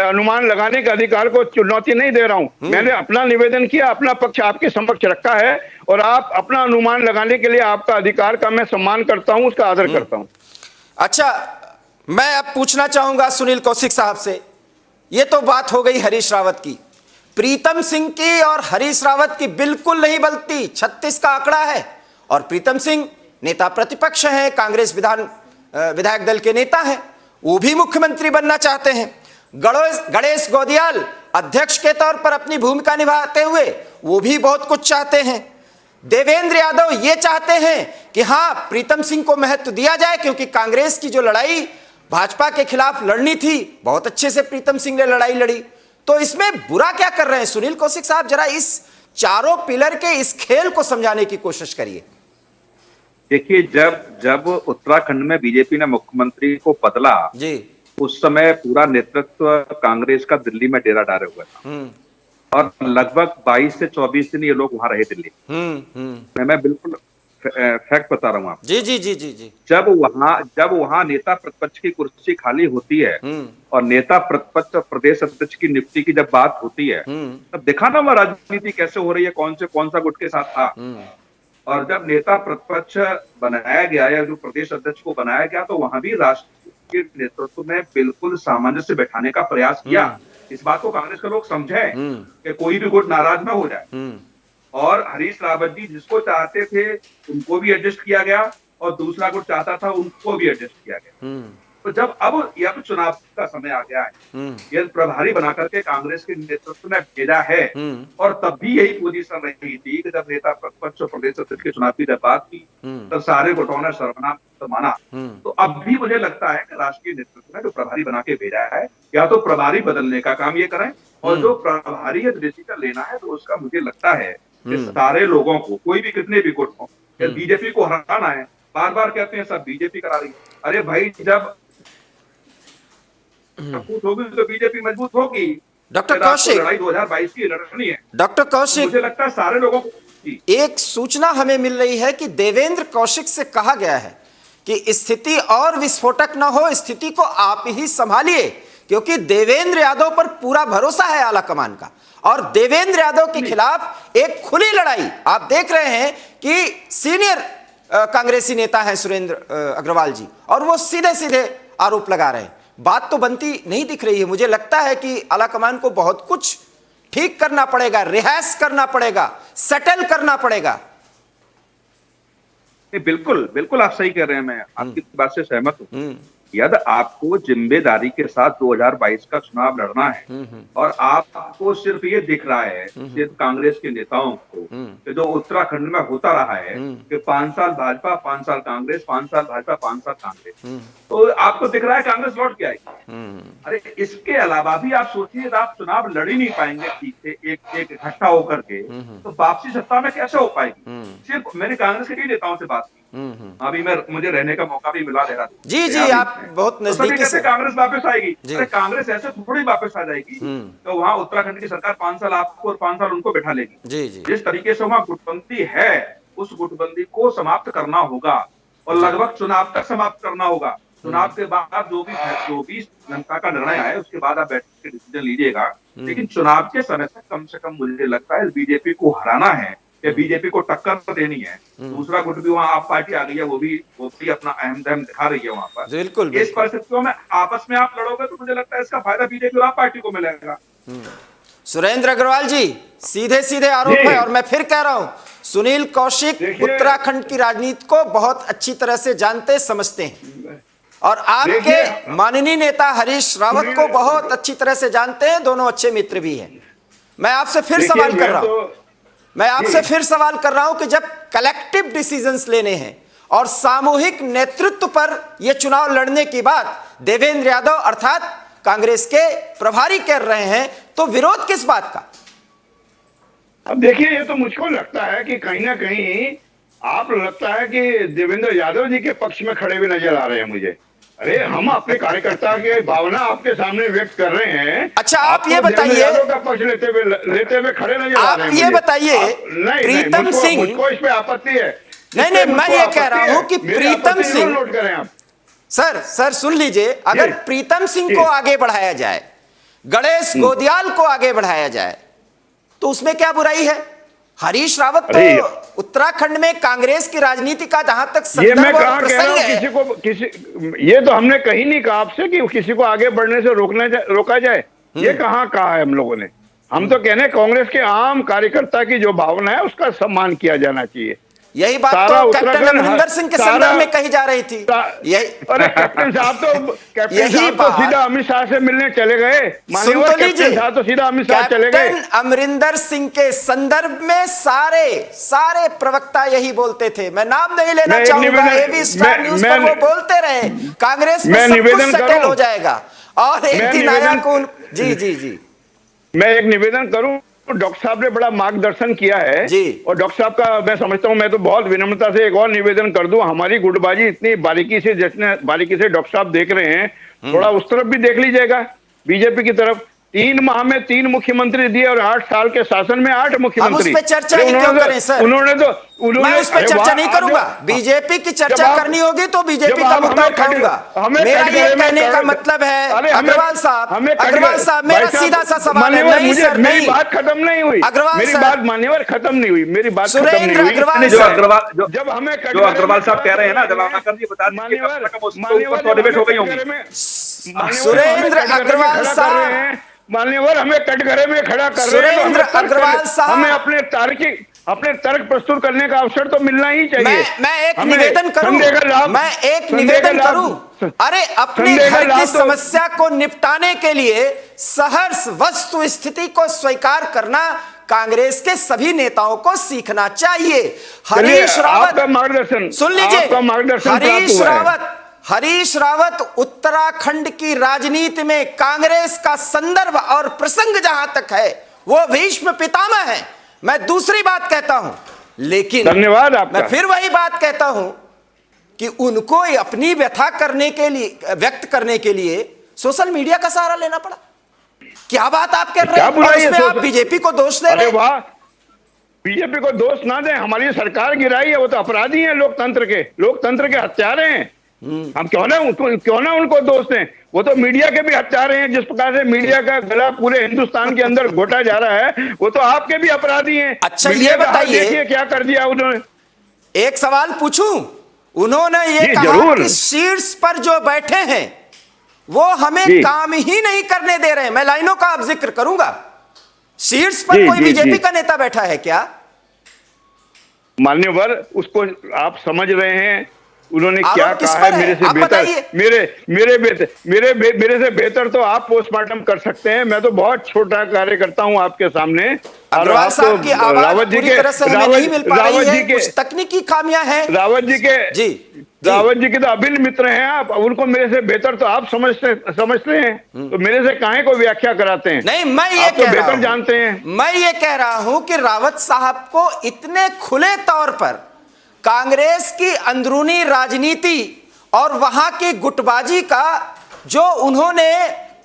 अनुमान लगाने के अधिकार को चुनौती नहीं दे रहा हूं। मैंने अपना निवेदन किया, अपना पक्ष आपके समक्ष रखा है, और आप अपना अनुमान लगाने के लिए आपका अधिकार का मैं सम्मान करता हूं, उसका आदर करता हूं। अच्छा, मैं अब पूछना चाहूंगा सुनील कौशिक साहब से। ये तो बात हो गई हरीश रावत की, प्रीतम सिंह की और हरीश रावत की बिल्कुल नहीं बनती। 36 का आंकड़ा है और प्रीतम सिंह नेता प्रतिपक्ष हैं, कांग्रेस विधायक दल के नेता हैं, वो भी मुख्यमंत्री बनना चाहते हैं। गणेश गोदियाल अध्यक्ष के तौर पर अपनी भूमिका निभाते हुए वो भी बहुत कुछ चाहते हैं। देवेंद्र यादव ये चाहते हैं कि हां, प्रीतम सिंह को महत्व दिया जाए, क्योंकि कांग्रेस की जो लड़ाई भाजपा के खिलाफ लड़नी थी, बहुत अच्छे से प्रीतम सिंह ने लड़ाई लड़ी। तो इसमें बुरा क्या कर रहे हैं सुनील कौशिक साहब? जरा इस चारों पिलर के इस खेल को समझाने की कोशिश करिए। देखिए, जब उत्तराखंड में बीजेपी ने मुख्यमंत्री को बदला जी, उस समय पूरा नेतृत्व कांग्रेस का दिल्ली में डेरा डाले हुआ था, और लगभग 22 से 24 दिन ये लोग वहां रहे दिल्ली। मैं बिल्कुल फैक्ट बता रहा हूँ आपको। जी जी जी जी जी। जब वहां नेता प्रतिपक्ष की कुर्सी खाली होती है और नेता प्रतिपक्ष प्रदेश अध्यक्ष की नियुक्ति की जब बात होती है, तब देखा ना वह राजनीति कैसे हो रही है, कौन सा गुट के साथ था। और जब नेता प्रतिपक्ष बनाया गया या जो प्रदेश अध्यक्ष को बनाया गया, तो वहां भी राष्ट्र के नेतृत्व में बिल्कुल सामंजस्य बैठाने का प्रयास किया। इस बात को कांग्रेस के लोग समझे कि कोई भी गुट नाराज ना हो जाए। और हरीश रावत जी जिसको चाहते थे उनको भी एडजस्ट किया गया, और दूसरा गुट चाहता था उनको भी एडजस्ट किया गया। तो जब अब चुनाव का समय आ गया है, ये प्रभारी बना करके कांग्रेस के नेतृत्व में भेजा है, और तब भी यही पोजीशन रही थी कि जब नेता प्रतिपक्ष और प्रदेश अध्यक्ष के चुनाव की जब बात की, तब सारे गुटों ने सर्वनाम माना। तो अब भी मुझे लगता है कि राष्ट्रीय नेतृत्व ने जो प्रभारी बना के भेजा है, या तो प्रभारी बदलने का काम ये करें, और जो प्रभारी डिसीजन लेना है तो उसका मुझे लगता है कि सारे लोगों को, कोई भी कितने भी गुट हो, बीजेपी को हराना है। बार बार कहते हैं सब बीजेपी करा रही है। अरे भाई, जब मजबूत होगी तो बीजेपी मजबूत होगी। डॉक्टर कौशिक, लड़ाई 2022 की लड़नी है। डॉक्टर कौशिक, मुझे लगता है सारे लोगों को एक सूचना हमें मिल रही है कि देवेंद्र कौशिक से कहा गया है कि स्थिति और विस्फोटक न हो, स्थिति को आप ही संभालिए, क्योंकि देवेंद्र यादव पर पूरा भरोसा है आला कमान का, और देवेंद्र यादव के खिलाफ एक खुली लड़ाई आप देख रहे हैं कि सीनियर कांग्रेसी नेता हैं सुरेंद्र अग्रवाल जी, और वो सीधे सीधे आरोप लगा रहे हैं। बात तो बनती नहीं दिख रही है। मुझे लगता है कि आला कमान को बहुत कुछ ठीक करना पड़ेगा, रिहर्स करना पड़ेगा, सेटल करना पड़ेगा। बिल्कुल बिल्कुल आप सही कह रहे हैं, मैं आपकी बात से सहमत हूँ। यदि आपको जिम्मेदारी के साथ 2022 का चुनाव लड़ना है, और आपको सिर्फ ये दिख रहा है सिर्फ कांग्रेस के नेताओं को कि जो उत्तराखंड में होता रहा है कि 5 साल भाजपा, 5 साल कांग्रेस, 5 साल भाजपा, 5 साल कांग्रेस, तो आपको दिख रहा है कांग्रेस लौट के आएगी। अरे इसके अलावा भी आप सोचिए, आप चुनाव लड़ ही नहीं पाएंगे ठीक से एक इकट्ठा होकर के, तो वापसी सत्ता में कैसे हो पाएगी। सिर्फ मैंने कांग्रेस के कई नेताओं से बात की, अभी मुझे रहने का मौका भी मिला दे रहा था। जी जी, आप बहुत नजदीकी से। कांग्रेस वापस आएगी। अरे कांग्रेस ऐसे थोड़ी वापस आ जाएगी, तो वहां उत्तराखंड की सरकार 5 साल आपको और 5 साल उनको बैठा लेगी। जी जी, जिस तरीके से वहां गुटबंदी है, उस गुटबंदी को समाप्त करना होगा, और लगभग चुनाव तक समाप्त करना होगा। चुनाव के बाद जो भी जनता का निर्णय आए, उसके बाद आप बैठ के डिसीजन लीजिएगा। लेकिन चुनाव के समय तक कम से कम मुझे लगता है बीजेपी को हराना है, या बीजेपी को टक्कर देनी है। दूसरा गुट भी वहां आप पार्टी आ गई है, वो भी अपना अहम दहम दिखा रही है वहां पर। बिल्कुल। इस परिस्थितियों में आपस में आप लड़ोगे तो मुझे लगता है इसका फायदा बीजेपी और आप पार्टी को मिलेगा। सुरेंद्र अग्रवाल जी, सीधे सीधे आरोप है, और मैं फिर कह रहा हूं, सुनील कौशिक उत्तराखंड की राजनीति को बहुत अच्छी तरह से जानते समझते हैं। और आपके देखिए, माननीय नेता हरीश रावत को बहुत अच्छी तरह से जानते हैं, दोनों अच्छे मित्र भी हैं। मैं आपसे फिर देखिए, सवाल कर रहा हूं, तो मैं आपसे फिर सवाल कर रहा हूं कि जब कलेक्टिव डिसीजंस लेने हैं और सामूहिक नेतृत्व पर यह चुनाव लड़ने की बात देवेंद्र यादव अर्थात कांग्रेस के प्रभारी कर रहे हैं, तो विरोध किस बात का? अब देखिए, ये तो मुझको लगता है कि कहीं ना कहीं आप लगता है कि देवेंद्र यादव जी के पक्ष में खड़े हुए नजर आ रहे हैं मुझे। अरे हम अपने कार्यकर्ता के भावना आपके सामने व्यक्त कर रहे हैं। अच्छा, आप ये तो देवेंद्र बताइए, यादव का पक्ष लेते हुए खड़े नजर आ रहे हैं आप ये मुझे। बताइए, प्रीतम सिंह, मुझको इस पे आपत्ति है। नहीं, मैं ये कह रहा हूं कि प्रीतम सिंह, नोट करें आप। सर सुन लीजिए, अगर प्रीतम सिंह को आगे बढ़ाया जाए, गणेश गोदियाल को आगे बढ़ाया जाए, तो उसमें क्या बुराई है? हरीश रावत तो उत्तराखंड में कांग्रेस की राजनीति का जहां तक ये मैं संदर्भ और कहा कह रहा प्रसंग हूं, किसी ये तो हमने कहीं नहीं कहा आपसे कि किसी को आगे बढ़ने से रोका जाए। ये कहाँ कहा है हम लोगों ने? हम तो कहने कांग्रेस के आम कार्यकर्ता की जो भावना है उसका सम्मान किया जाना चाहिए। यही बात सारा तो कैप्टन उत्तराखंड, अमरिंदर सिंह के सारा- संदर्भ में कही जा रही थी। यही अरे कैप्टन साहब तो यही सीधा बात अमित शाह से मिलने चले गए। सुन मान्यवर तो लीजिए, कैप्टन साहब तो सीधा अमित शाह चले गए। कैप्टन अमरिंदर सिंह के संदर्भ में सारे प्रवक्ता यही बोलते थे। मैं नाम नहीं लेना चाहूंगा, एबी स्टार न्यूज पर वो बोलते रहे कांग्रेस में सब कुछ सेटल हो जाएगा और एक दिन आया कौन। जी मैं एक निवेदन करूं, डॉक्टर साहब ने बड़ा मार्गदर्शन किया है जी। और डॉक्टर साहब का मैं समझता हूं, मैं तो बहुत विनम्रता से एक और निवेदन कर दूं, हमारी गुटबाजी इतनी बारीकी से डॉक्टर साहब देख रहे हैं, थोड़ा उस तरफ भी देख लीजिएगा, बीजेपी की तरफ। 3 माह में 3 मुख्यमंत्री दिए और 8 साल के शासन में 8 मुख्यमंत्री। हम उस पे चर्चा ही क्यों करें सर? मैं उस पे चर्चा नहीं करूंगा। बीजेपी की चर्चा करनी होगी तो बीजेपी का मुद्दा उठाऊंगा। मेरा ये कहने का मतलब है, अग्रवाल साहब मेरा सीधा सा सवाल है। नहीं सर, मेरी बात खत्म नहीं हुई, अग्रवाल मेरी बात मान्यवर खत्म नहीं हुई, मेरी बात खत्म नहीं सुरेंद्र हुई। अग्रवाल जो सर, अग्रवाल साहब कह रहे हैं ना, जब आप कर दिए बता दीजिए, डिबेट हो गई होंगी। सुरेंद्र अग्रवाल साहब, मान्यवर हमें कटघरे में खड़ा कर रहे हैं, सुरेंद्र अग्रवाल साहब, हमें अपने तर्क प्रस्तुत करने का अवसर तो मिलना ही चाहिए। मैं एक निवेदन करूं, अरे अपने घर की समस्या को निपटाने के लिए सहर्ष वस्तु स्थिति को स्वीकार करना कांग्रेस के सभी नेताओं को सीखना चाहिए। हरीश रावत, मार्गदर्शन सुन लीजिए, हरीश रावत उत्तराखंड की राजनीति में कांग्रेस का संदर्भ और प्रसंग जहां तक है वो भीष्म पितामह है। मैं दूसरी बात कहता हूं, लेकिन धन्यवाद आपका। मैं फिर वही बात कहता हूं कि उनको अपनी व्यथा करने के लिए, व्यक्त करने के लिए सोशल मीडिया का सहारा लेना पड़ा। क्या बात आप कर रहे हैं? और उसमें आप बीजेपी को दोष दे रहे हैं। वाह, बीजेपी को दोष ना दें, हमारी सरकार गिराई है, वो तो अपराधी हैं, लोकतंत्र के हत्यारे हैं। हम क्यों ना उनको दोष दें, वो तो मीडिया के भी हत्यारे हैं। जिस प्रकार से मीडिया का गला पूरे हिंदुस्तान के अंदर घोटा जा रहा है, वो तो आपके भी अपराधी हैं। अच्छा ये बताइए, देखिए क्या कर दिया उन्होंने। एक सवाल पूछूं, उन्होंने ये कहा कि शीर्ष पर जो बैठे हैं वो हमें काम ही नहीं करने दे रहे हैं। मैं लाइनों का अब जिक्र करूंगा। शीर्ष पर कोई बीजेपी का नेता बैठा है क्या? मान्यवर, उसको आप समझ रहे हैं उन्होंने क्या कहा है? मेरे से बेहतर, मेरे से बेहतर तो आप पोस्टमार्टम कर सकते हैं। मैं तो बहुत छोटा कार्यकर्ता हूं आपके सामने। अग्रवाल साहब की आवाज पूरी तरह से हमें नहीं मिल पा रही है, कुछ तकनीकी खामियां हैं। रावत जी के तो अभिन्न मित्र हैं आप, उनको मेरे से बेहतर तो आप समझते हैं, तो मेरे से काहे को व्याख्या कराते हैं? नहीं, मैं ये तो बेहतर जानते हैं। मैं ये कह रहा हूं कि रावत साहब को इतने खुले तौर पर कांग्रेस की अंदरूनी राजनीति और वहां की गुटबाजी का जो उन्होंने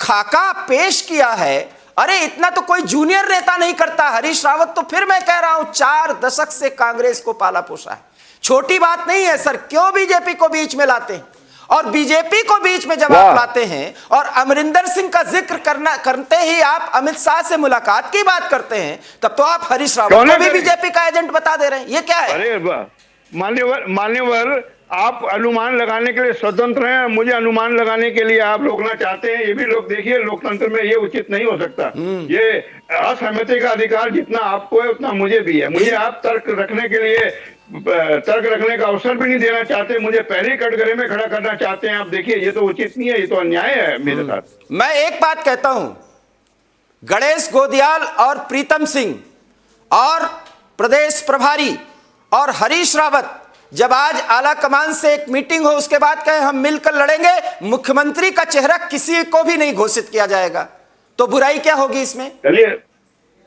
खाका पेश किया है, अरे इतना तो कोई जूनियर नेता नहीं करता। हरीश रावत तो फिर मैं कह रहा हूं 4 दशक से कांग्रेस को पाला पोसा है, छोटी बात नहीं है सर। क्यों बीजेपी को बीच में लाते हैं? और बीजेपी को बीच में जब आप लाते हैं और अमरिंदर सिंह का जिक्र करते ही आप अमित शाह से मुलाकात की बात करते हैं, तब तो आप हरीश रावत को भी बीजेपी का एजेंट बता दे रहे हैं। ये क्या है? मान्यवर, आप अनुमान लगाने के लिए स्वतंत्र हैं, मुझे अनुमान लगाने के लिए आप रोकना चाहते हैं। ये भी लोग देखिए, लोकतंत्र में ये उचित नहीं हो सकता। ये असहमति का अधिकार जितना आपको है उतना मुझे भी है। मुझे आप तर्क रखने के लिए तर्क रखने का अवसर भी नहीं देना चाहते, मुझे पहले कटघरे में खड़ा करना चाहते हैं। आप देखिए, ये तो उचित नहीं है, ये तो अन्याय है मेरे साथ। मैं एक बात कहता हूं, गणेश गोदियाल और प्रीतम सिंह और प्रदेश प्रभारी और हरीश रावत जब आज आला कमान से एक मीटिंग हो उसके बाद कहे हम मिलकर लड़ेंगे, मुख्यमंत्री का चेहरा किसी को भी नहीं घोषित किया जाएगा, तो बुराई क्या होगी इसमें? चलिए,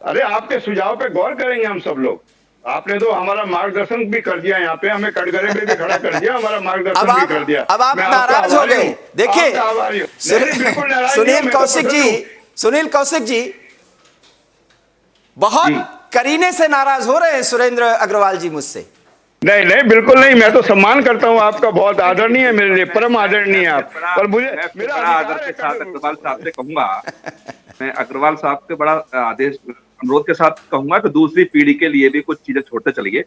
अरे आपके सुझाव पे गौर करेंगे हम सब लोग। आपने तो हमारा मार्गदर्शन भी कर दिया, यहाँ पे हमें कटघरे में भी खड़ा कर दिया, हमारा मार्गदर्शन भी कर दिया। अब आप नाराज हो गए। देखिए सुनील कौशिक जी बहुत करीने से नाराज हो रहे हैं सुरेंद्र अग्रवाल जी मुझसे। नहीं, बिल्कुल नहीं। मैं तो सम्मान करता हूँ आपका, बहुत आदरणीय है मेरे लिए, परम आदरणीय है आप। पर मुझे मेरा आदर के साथ अग्रवाल साहब से कहूंगा, मैं अग्रवाल साहब के बड़ा आदेश अनुरोध के साथ कहूंगा कि दूसरी पीढ़ी के लिए भी कुछ चीजें छोड़ते चलिए।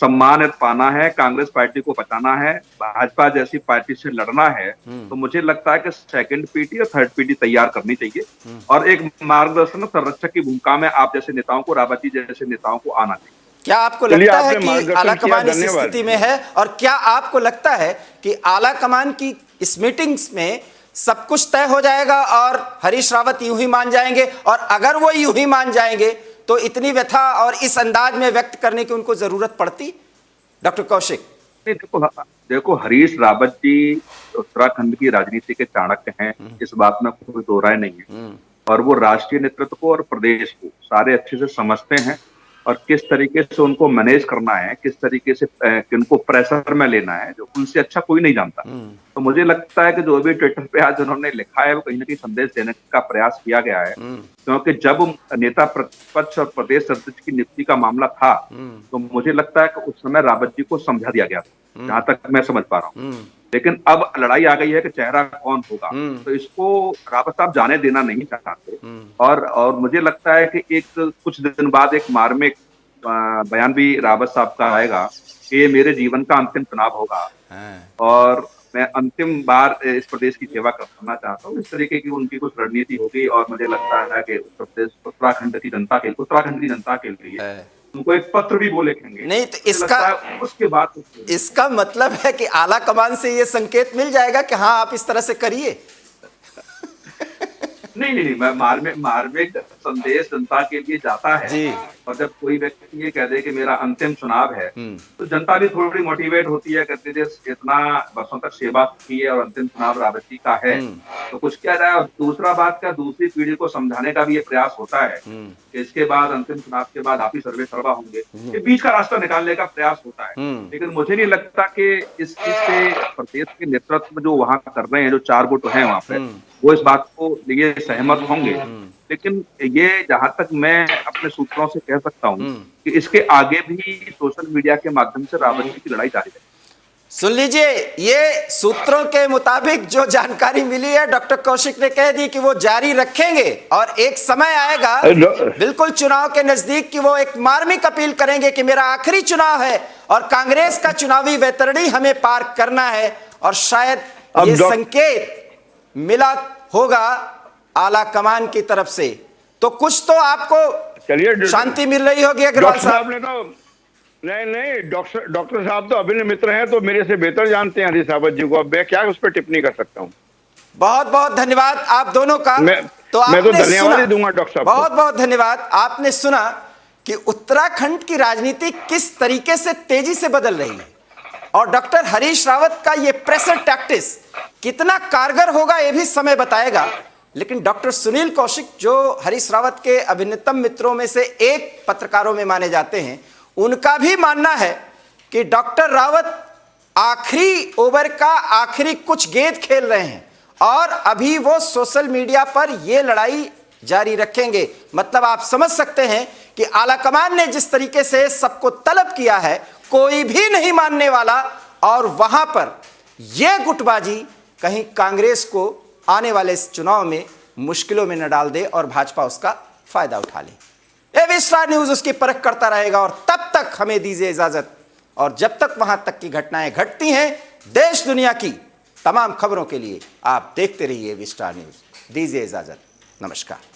सम्मान पाना है, कांग्रेस पार्टी को बचाना है, भाजपा जैसी पार्टी से लड़ना है, तो मुझे लगता है कि सेकंड पीढ़ी और थर्ड पीढ़ी तैयार करनी चाहिए और एक मार्गदर्शन संरक्षक की भूमिका में आप जैसे नेताओं को, रावत जी जैसे नेताओं को आना चाहिए। क्या आपको लगता है कि आला कमान इस स्थिति में है, और क्या आपको लगता है कि आला कमान की इस मीटिंग्स में सब कुछ तय हो जाएगा और हरीश रावत यूं ही मान जाएंगे? और अगर वो यूं ही मान जाएंगे तो इतनी व्यथा और इस अंदाज में व्यक्त करने की उनको जरूरत पड़ती? डॉक्टर कौशिक, देखो हरीश रावत जी उत्तराखंड की राजनीति के चाणक्य हैं, इस बात में कोई दो राय नहीं है, और वो राष्ट्रीय नेतृत्व को और प्रदेश को सारे अच्छे से समझते हैं और किस तरीके से उनको मैनेज करना है, किस तरीके से किनको प्रेशर में लेना है, जो उनसे अच्छा कोई नहीं जानता। तो मुझे लगता है कि जो भी ट्विटर पे आज उन्होंने लिखा है वो कहीं ना कहीं संदेश देने का प्रयास किया गया है, क्योंकि जब नेता प्रतिपक्ष और प्रदेश अध्यक्ष की नियुक्ति का मामला था तो मुझे लगता है कि उस समय रावत जी को समझा दिया गया था, जहां तक मैं समझ पा रहा हूँ। लेकिन अब लड़ाई आ गई है कि चेहरा कौन होगा, तो इसको रावत साहब जाने देना नहीं चाहते। और मुझे लगता है कि एक कुछ दिन बाद एक मार्मिक बयान भी रावत साहब का आएगा कि ये मेरे जीवन का अंतिम चुनाव होगा और मैं अंतिम बार इस प्रदेश की सेवा करना चाहता हूँ। इस तरीके की उनकी कुछ रणनीति होगी और मुझे लगता है कि उत्तराखंड की जनता के लिए उनको एक पत्र भी वो लिखेंगे। नहीं तो उसके बाद इसका मतलब है कि आला कमान से ये संकेत मिल जाएगा कि हाँ आप इस तरह से करिए। नहीं, मार्मिक संदेश जनता के लिए जाता है जी। और जब कोई व्यक्ति ये कह दे कि मेरा अंतिम चुनाव है तो जनता भी थोड़ी मोटिवेट होती है, कहते थे इतना वर्षों तक सेवा की है और अंतिम चुनाव रावत जी का है तो कुछ किया जाए। और दूसरा बात का दूसरी पीढ़ी को समझाने का भी ये प्रयास होता है कि इसके बाद अंतिम चुनाव के बाद आप ही सर्वे सर्वा होंगे, ये बीच का रास्ता निकालने का प्रयास होता है। लेकिन मुझे नहीं लगता कि इस चीज से प्रदेश के नेतृत्व जो वहां कर रहे हैं, जो 4 गुट है वहां पे, वो इस बात को लिए सहमत होंगे। लेकिन ये जहां तक मैं अपने सूत्रों से कह सकता हूं कि इसके आगे भी सोशल मीडिया के माध्यम से रावत जी की लड़ाई जारी है। सुन लीजिए, ये सूत्रों के मुताबिक जो जानकारी मिली है, डॉक्टर कौशिक ने कह दी कि वो जारी रखेंगे और एक समय आएगा बिल्कुल चुनाव के नजदीक कि वो एक मार्मिक अपील करेंगे कि मेरा आखिरी चुनाव है और कांग्रेस का चुनावी वैतरणी हमें पार करना है। और शायद ये संकेत मिला होगा आला कमान की तरफ से, तो कुछ तो आपको शांति मिल रही होगी अग्रवाल साहब ने तो। नहीं, डॉक्टर साहब तो अभिन्न मित्र हैं, तो मेरे से बेहतर जानते हैं हरीश रावत जी को। अब मैं क्या उस पर टिप्पणी कर सकता हूँ। बहुत बहुत धन्यवाद आप दोनों का। मैं तो धन्यवाद ही दूंगा डॉक्टर साहब। बहुत बहुत धन्यवाद। आपने सुना कि उत्तराखंड की राजनीति किस तरीके से तेजी से बदल रही है और डॉक्टर हरीश रावत का ये प्रेशर टैक्टिस कितना कारगर होगा ये भी समय बताएगा। लेकिन डॉक्टर सुनील कौशिक, जो हरीश रावत के अभिन्नतम मित्रों में से एक पत्रकारों में माने जाते हैं, उनका भी मानना है कि डॉक्टर रावत आखिरी ओवर का आखिरी कुछ गेंद खेल रहे हैं और अभी वो सोशल मीडिया पर ये लड़ाई जारी रखेंगे। मतलब आप समझ सकते हैं कि आला कमान ने जिस तरीके से सबको तलब किया है, कोई भी नहीं मानने वाला, और वहां पर यह गुटबाजी कहीं कांग्रेस को आने वाले इस चुनाव में मुश्किलों में न डाल दे और भाजपा उसका फायदा उठा ले। एबी स्टार न्यूज उसकी परख करता रहेगा और तब तक हमें दीजिए इजाजत। और जब तक वहां तक की घटनाएं घटती हैं, देश दुनिया की तमाम खबरों के लिए आप देखते रहिए विस्टार न्यूज। दीजिए इजाजत, नमस्कार।